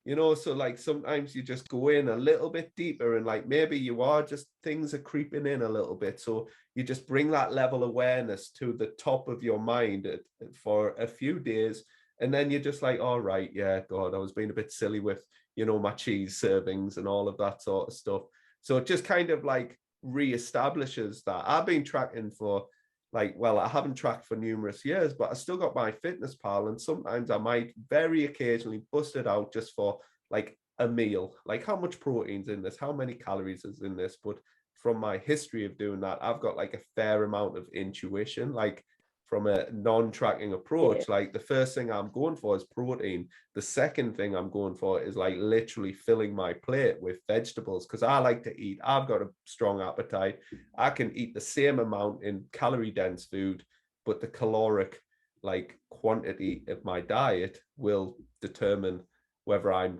so like sometimes you just go in a little bit deeper and like maybe you are just, things are creeping in a little bit. So you just bring that level of awareness to the top of your mind for a few days. And then you're just like, all right, yeah, God, I was being a bit silly with, my cheese servings and all of that sort of stuff. So it just kind of like reestablishes that. I've been tracking for I haven't tracked for numerous years, but I still got my fitness pal. And sometimes I might very occasionally bust it out just for like a meal, like how much protein's in this, how many calories is in this. But from my history of doing that, I've got like a fair amount of intuition, like from a non-tracking approach. Like the first thing I'm going for is protein. The second thing I'm going for is like literally filling my plate with vegetables, because I like to eat. I've got a strong appetite. I can eat the same amount in calorie dense food, but the caloric like quantity of my diet will determine whether I'm,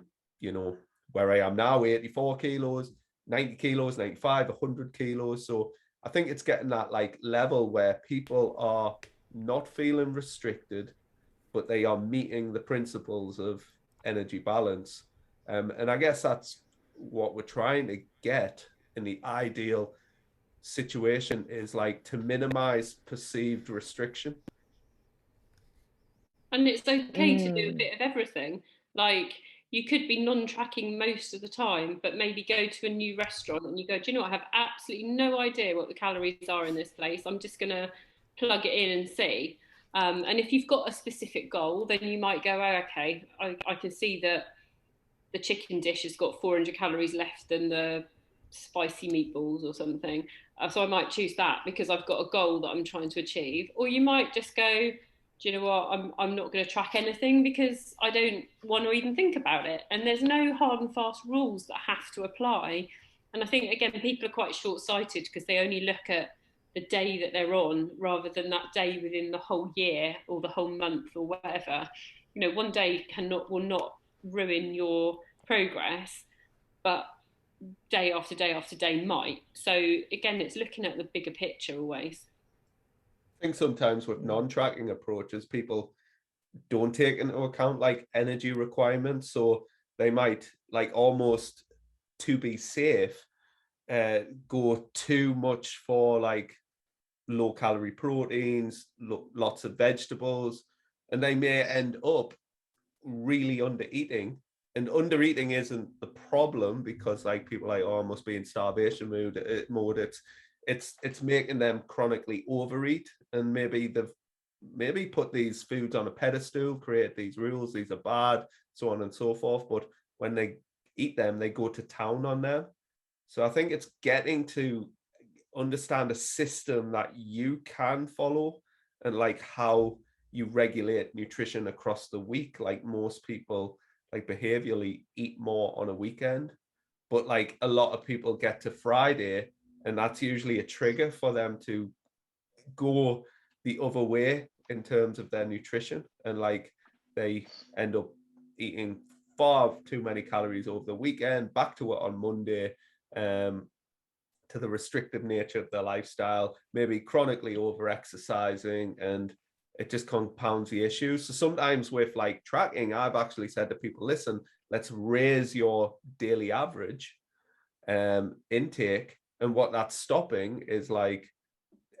where I am now, 84 kilos, 90 kilos, 95, 100 kilos. So I think it's getting that like level where people are not feeling restricted, but they are meeting the principles of energy balance. And I guess that's what we're trying to get in the ideal situation, is like to minimize perceived restriction. And it's okay to do a Mm. bit of everything. Like, you could be non-tracking most of the time, but maybe go to a new restaurant and you go, do you know what? I have absolutely no idea what the calories are in this place. I'm just going to plug it in and see. And if you've got a specific goal, then you might go, oh, okay, I can see that the chicken dish has got 400 calories less than the spicy meatballs or something. So I might choose that because I've got a goal that I'm trying to achieve. Or you might just go, do you know what? I'm not going to track anything because I don't want to even think about it. And there's no hard and fast rules that have to apply. And I think, again, people are quite short sighted because they only look at the day that they're on rather than that day within the whole year or the whole month or whatever. You know, one day will not ruin your progress, but day after day after day might. So again, it's looking at the bigger picture always. I think sometimes with non-tracking approaches, people don't take into account like energy requirements. So they might like almost to be safe, go too much for like low calorie proteins, lots of vegetables, and they may end up really under eating. And under eating isn't the problem because like people are like, oh, I must be in starvation mode. It's making them chronically overeat, and maybe they've put these foods on a pedestal, create these rules, these are bad, so on and so forth. But when they eat them, they go to town on them. So I think it's getting to understand a system that you can follow and like how you regulate nutrition across the week. Like most people like behaviorally eat more on a weekend, but like a lot of people get to Friday and that's usually a trigger for them to go the other way in terms of their nutrition, and like they end up eating far too many calories over the weekend, back to it on Monday, to the restrictive nature of their lifestyle, maybe chronically over exercising, and it just compounds the issues. So sometimes with like tracking, I've actually said to people, listen, let's raise your daily average intake. And what that's stopping is like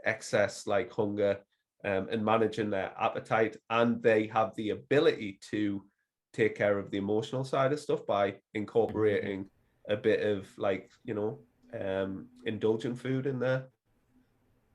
excess like hunger, and managing their appetite. And they have the ability to take care of the emotional side of stuff by incorporating a bit of like, indulgent food in there.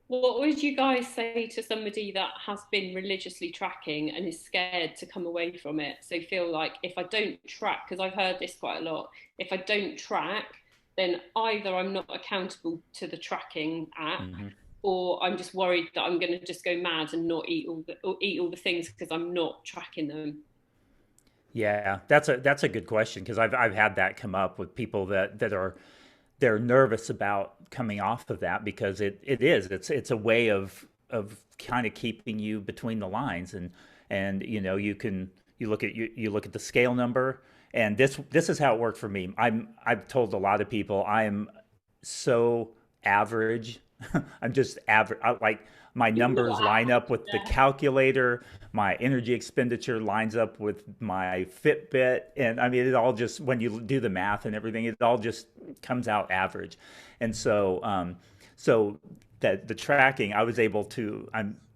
What would you guys say to somebody that has been religiously tracking and is scared to come away from it? So feel like, if I don't track, because I've heard this quite a lot, if I don't track, then either I'm not accountable to the tracking app, Mm-hmm. or I'm just worried that I'm going to just go mad and not eat all the things because I'm not tracking them. Yeah, that's a good question because I've had that come up with people that are they're nervous about coming off of that because it's a way of kind of keeping you between the lines, and you look at the scale number, and this is how it worked for me. I've told a lot of people I'm so average. I'm just average. Like my numbers line up with the Yeah. calculator. My energy expenditure lines up with my Fitbit, and I mean it all just when you do the math and everything, it all just comes out average. And so that the tracking, I was able to.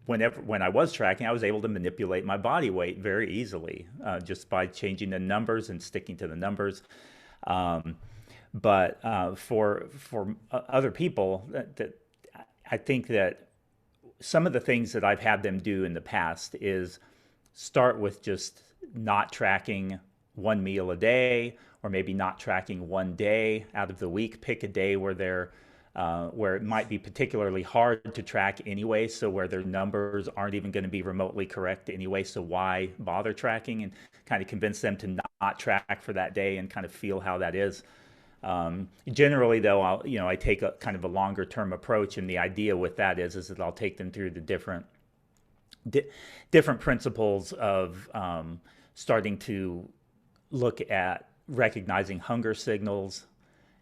When I was tracking, I was able to manipulate my body weight very easily just by changing the numbers and sticking to the numbers. Um, but for other people, that I think that some of the things that I've had them do in the past is start with just not tracking one meal a day, or maybe not tracking one day out of the week. Pick a day where it might be particularly hard to track anyway, so where their numbers aren't even going to be remotely correct anyway. So why bother tracking, and kind of convince them to not track for that day and kind of feel how that is. Generally, though, I take a kind of a longer term approach, and the idea with that is that I'll take them through the different principles of starting to look at recognizing hunger signals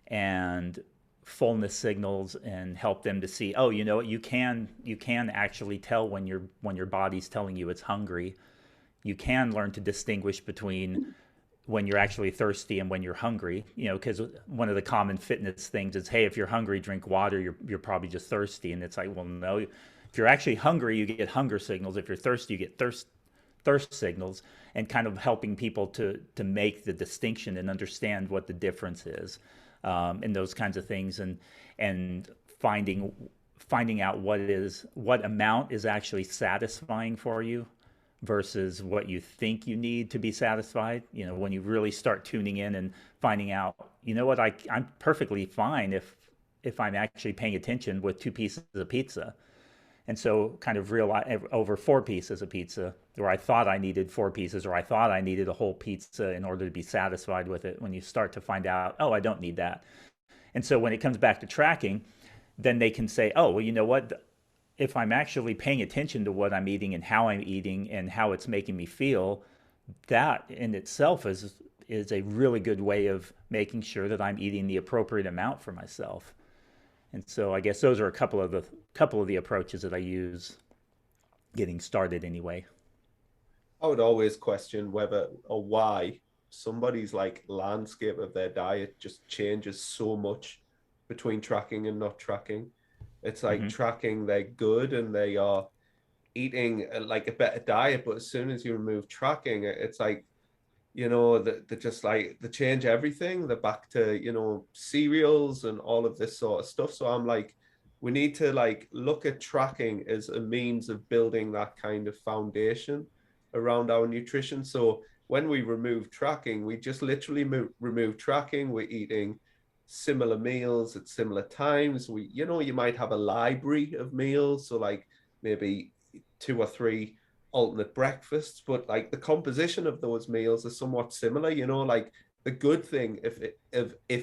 and fullness signals, and help them to see, oh, you know what, you can actually tell when your body's telling you it's hungry. You can learn to distinguish between when you're actually thirsty and when you're hungry, because one of the common fitness things is, hey, if you're hungry, drink water. You're probably just thirsty, and it's like, well, no. If you're actually hungry, you get hunger signals. If you're thirsty, you get thirst signals, and kind of helping people to make the distinction and understand what the difference is, in those kinds of things, and finding out what amount is actually satisfying for you versus what you think you need to be satisfied. When you really start tuning in and finding out, what, I'm perfectly fine if I'm actually paying attention with 2 pieces of pizza. And so kind of realize over 4 pieces of pizza, or I thought I needed 4 pieces, or I thought I needed a whole pizza in order to be satisfied with it, when you start to find out, oh, I don't need that. And so when it comes back to tracking, then they can say, oh, well, you know what? If I'm actually paying attention to what I'm eating and how I'm eating and how it's making me feel, that in itself is a really good way of making sure that I'm eating the appropriate amount for myself. And so I guess those are a couple of the approaches that I use getting started anyway. I would always question whether or why somebody's like landscape of their diet just changes so much between tracking and not tracking. It's like tracking, they're good and they are eating like a better diet, but as soon as you remove tracking, it's like, they just like they change everything. They're back to, cereals and all of this sort of stuff. So I'm like, we need to like look at tracking as a means of building that kind of foundation around our nutrition. So when we remove tracking, we just literally remove tracking. We're eating similar meals at similar times. You might have a library of meals, so like maybe 2 or 3 alternate breakfasts, but like the composition of those meals are somewhat similar. Like the good thing, if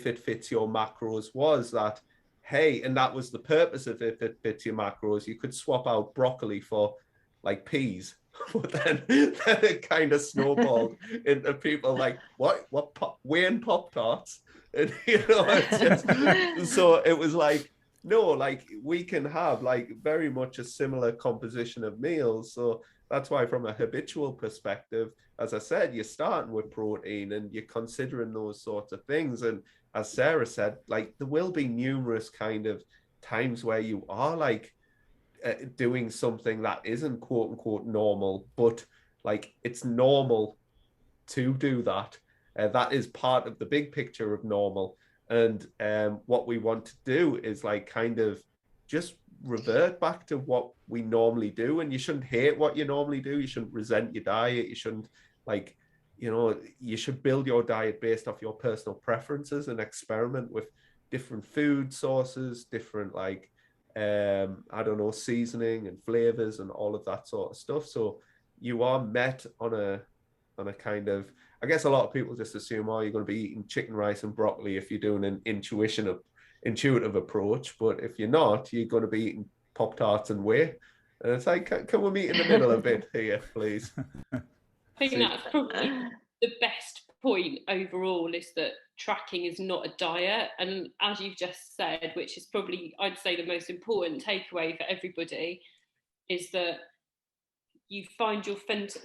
it fits your macros, was that, hey, and that was the purpose of if it fits your macros, you could swap out broccoli for like peas. But then it kind of snowballed into people like, what weighing Pop Tarts? And it's just, so it was like, no, like we can have like very much a similar composition of meals. So that's why from a habitual perspective, as I said, you're starting with protein and you're considering those sorts of things. And as Sarah said, like there will be numerous kind of times where you are like doing something that isn't quote unquote normal, but like it's normal to do that. That is part of the big picture of normal. And what we want to do is like kind of just revert back to what we normally do. And you shouldn't hate what you normally do. You shouldn't resent your diet. You shouldn't like, you should build your diet based off your personal preferences and experiment with different food sources, different like, I don't know, seasoning and flavors and all of that sort of stuff. So you are met on a kind of, I guess a lot of people just assume, oh, you're going to be eating chicken, rice, and broccoli if you're doing an intuitive approach. But if you're not, you're going to be eating Pop-Tarts and whey. And it's like, can we meet in the middle a bit here, please? I think that's probably the best point overall, is that tracking is not a diet. And as you've just said, which is probably, I'd say, the most important takeaway for everybody, is that you find your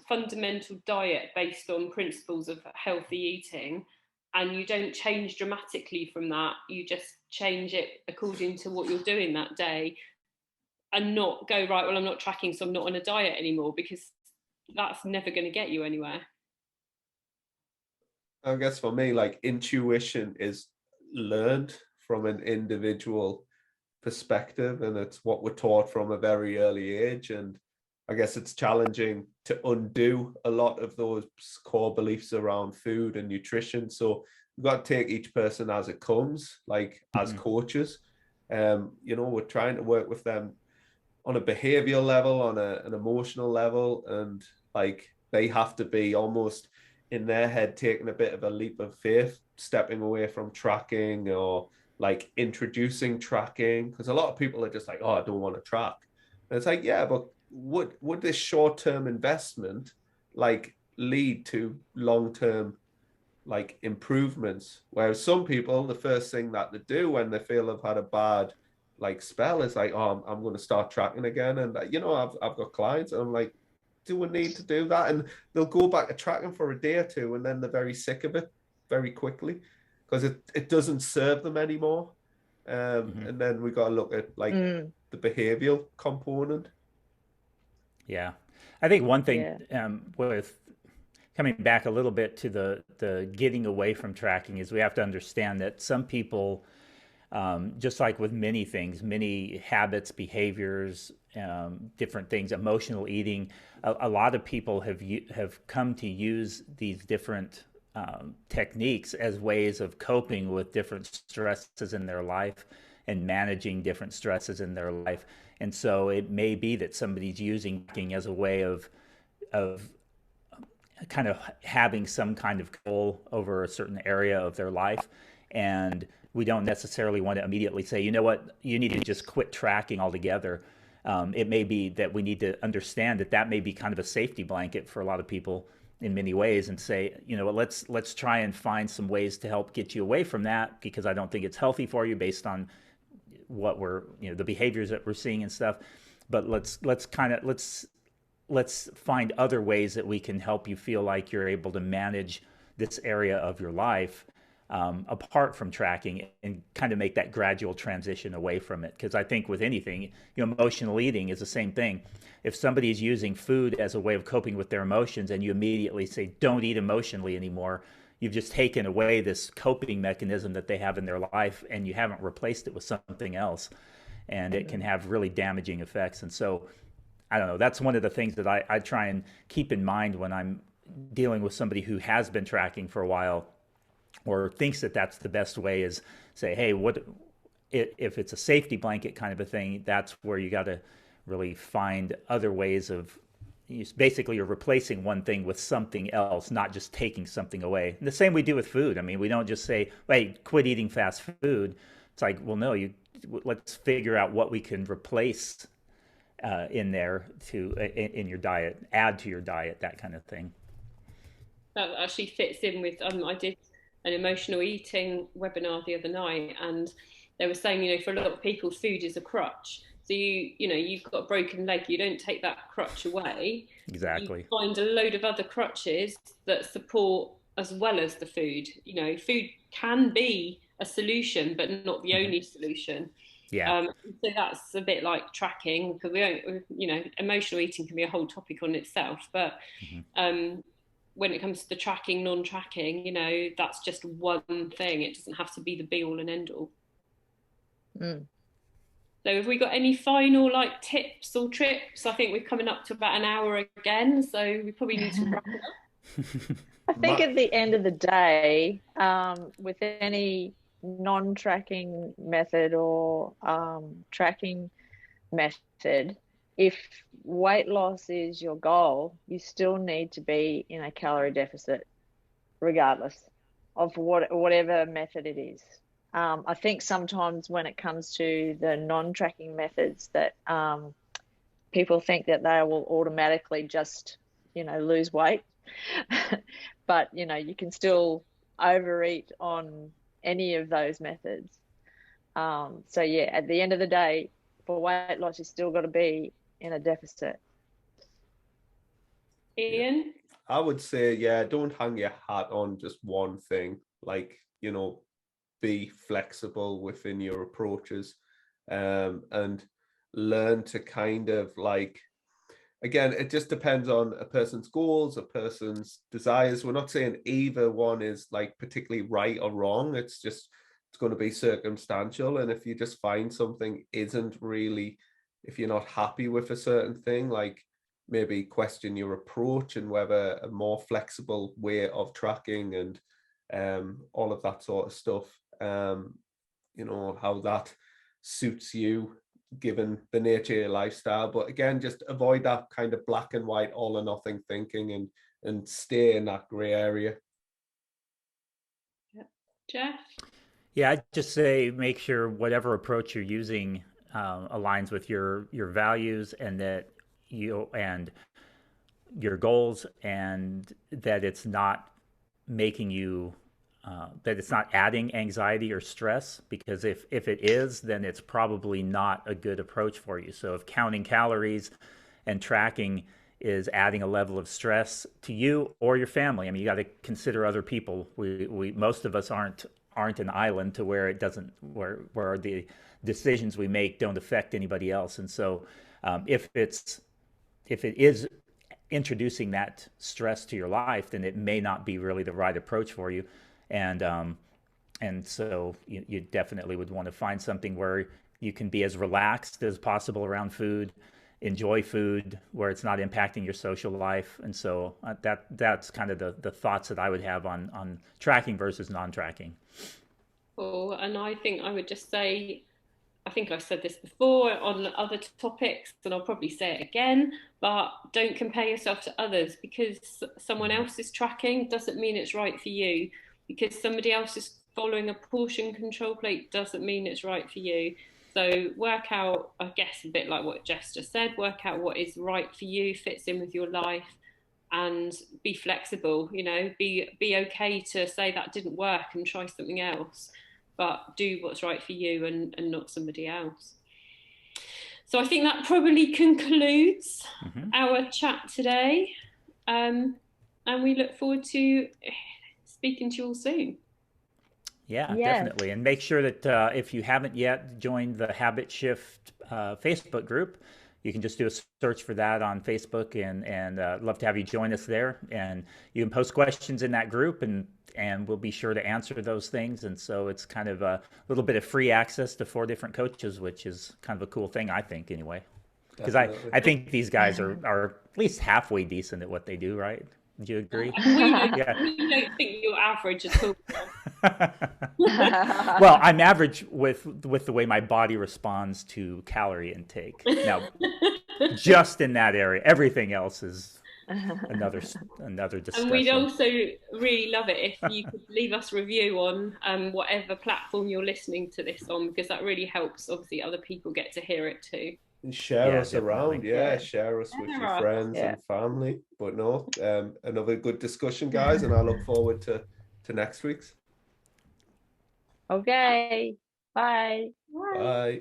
fundamental diet based on principles of healthy eating, and you don't change dramatically from that. You just change it according to what you're doing that day, and not go, right, well, I'm not tracking, so I'm not on a diet anymore, because that's never going to get you anywhere. I guess for me, like intuition is learned from an individual perspective, and it's what we're taught from a very early age. And I guess it's challenging to undo a lot of those core beliefs around food and nutrition. So we've got to take each person as it comes, like as coaches. We're trying to work with them on a behavioral level, on an emotional level, and like they have to be almost in their head taking a bit of a leap of faith, stepping away from tracking or like introducing tracking, because a lot of people are just like, oh, I don't want to track. And it's like, yeah, but would this short-term investment like lead to long-term like improvements? Whereas some people, the first thing that they do when they feel they've had a bad like spell is like, oh, I'm going to start tracking again. And I've got clients and I'm like, do we need to do that? And they'll go back to tracking for a day or two and then they're very sick of it very quickly because it doesn't serve them anymore. And then we got to look at like the behavioral component. Yeah. I think one thing Yeah. with coming back a little bit to the getting away from tracking is we have to understand that some people, just like with many things, many habits, behaviors, different things, emotional eating, a lot of people have come to use these different techniques as ways of coping with different stresses in their life and managing different stresses in their life. And so it may be that somebody's using cooking as a way of kind of having some kind of control over a certain area of their life. And we don't necessarily want to immediately say, you know what, you need to just quit tracking altogether. It may be that we need to understand that that may be kind of a safety blanket for a lot of people in many ways, and say, you know, let's try and find some ways to help get you away from that, because I don't think it's healthy for you based on what we're, you know, the behaviors that we're seeing and stuff. But let's find other ways that we can help you feel like you're able to manage this area of your life, apart from tracking, and kind of make that gradual transition away from it. Because I think with anything, you know, emotional eating is the same thing. If somebody's using food as a way of coping with their emotions and you immediately say, don't eat emotionally anymore, you've just taken away this coping mechanism that they have in their life, and you haven't replaced it with something else. And it can have really damaging effects. And so I don't know. That's one of the things that I try and keep in mind when I'm dealing with somebody who has been tracking for a while or thinks that that's the best way, is say, hey, what if it's a safety blanket kind of a thing? That's where you got to really find other ways of, basically you're replacing one thing with something else, not just taking something away. And the same we do with food. I mean, we don't just say, hey, quit eating fast food. It's like, well, no, let's figure out what we can replace in there in your diet, add to your diet, that kind of thing. That actually fits in with, I did an emotional eating webinar the other night, and they were saying, you know, for a lot of people, food is a crutch. So you know, you've got a broken leg, you don't take that crutch away. You Exactly. find a load of other crutches that support as well as the food. You know, food can be a solution, but not the Mm-hmm. only solution. Yeah. So that's a bit like tracking, because we don't, you know, emotional eating can be a whole topic on itself. But Mm-hmm. when it comes to the tracking, non-tracking, you know, that's just one thing. It doesn't have to be the be all and end all. Mm. So have we got any final like tips or trips? I think we're coming up to about an hour again, so we probably need to wrap it up. I think My, at the end of the day, with any non-tracking method or tracking method, if weight loss is your goal, you still need to be in a calorie deficit, regardless of whatever method it is. I think sometimes when it comes to the non-tracking methods, that people think that they will automatically just, you know, lose weight. But, you know, you can still overeat on any of those methods. So yeah, at the end of the day, for weight loss, you still got to be in a deficit. yeah, Ian? I would say, yeah, don't hang your hat on just one thing. Like, you know, be flexible within your approaches, and learn to kind of like, again, it just depends on a person's goals, a person's desires. We're not saying either one is like particularly right or wrong. It's going to be circumstantial. And if you just find something isn't really, if you're not happy with a certain thing, like maybe question your approach and whether a more flexible way of tracking and all of that sort of stuff, you know, how that suits you given the nature of your lifestyle. But again, just avoid that kind of black and white, all or nothing thinking, and stay in that gray area. Yeah. Jeff? Yeah, I'd just say make sure whatever approach you're using aligns with your values, and that you and your goals, and that it's not making you that it's not adding anxiety or stress, because if it is, then it's probably not a good approach for you. So if counting calories and tracking is adding a level of stress to you or your family, I mean, you got to consider other people. We most of us aren't an island to where it doesn't, where the decisions we make don't affect anybody else. And so if it is introducing that stress to your life, then it may not be really the right approach for you. And so you definitely would want to find something where you can be as relaxed as possible around food, enjoy food, where it's not impacting your social life. And so that's kind of the thoughts that I would have on tracking versus non-tracking. Cool. And I think I would just say, I think I've said this before on other topics, and I'll probably say it again, but don't compare yourself to others. Because someone else is tracking doesn't mean it's right for you. Because somebody else is following a portion control plate doesn't mean it's right for you. So work out, I guess, a bit like what Jess just said, work out what is right for you, fits in with your life, and be flexible. You know, be okay to say that didn't work and try something else, but do what's right for you and not somebody else. So I think that probably concludes our chat today. And we look forward to speaking to you all soon. Yeah, definitely. And make sure that if you haven't yet joined the Habit Shift Facebook group, you can just do a search for that on Facebook, and love to have you join us there. And you can post questions in that group, and we'll be sure to answer those things. And so it's kind of a little bit of free access to 4 different coaches, which is kind of a cool thing, I think, anyway. Because I think these guys are at least halfway decent at what they do, right? Would you agree? We don't think you're average at all. Well, I'm average with the way my body responds to calorie intake. Now, just in that area, everything else is another discussion. And we'd also really love it if you could leave us a review on whatever platform you're listening to this on, because that really helps. Obviously, other people get to hear it too. And share us definitely. around, share us with your friends and family. But no, another good discussion, guys, and I look forward to next week's. Okay, bye. Bye.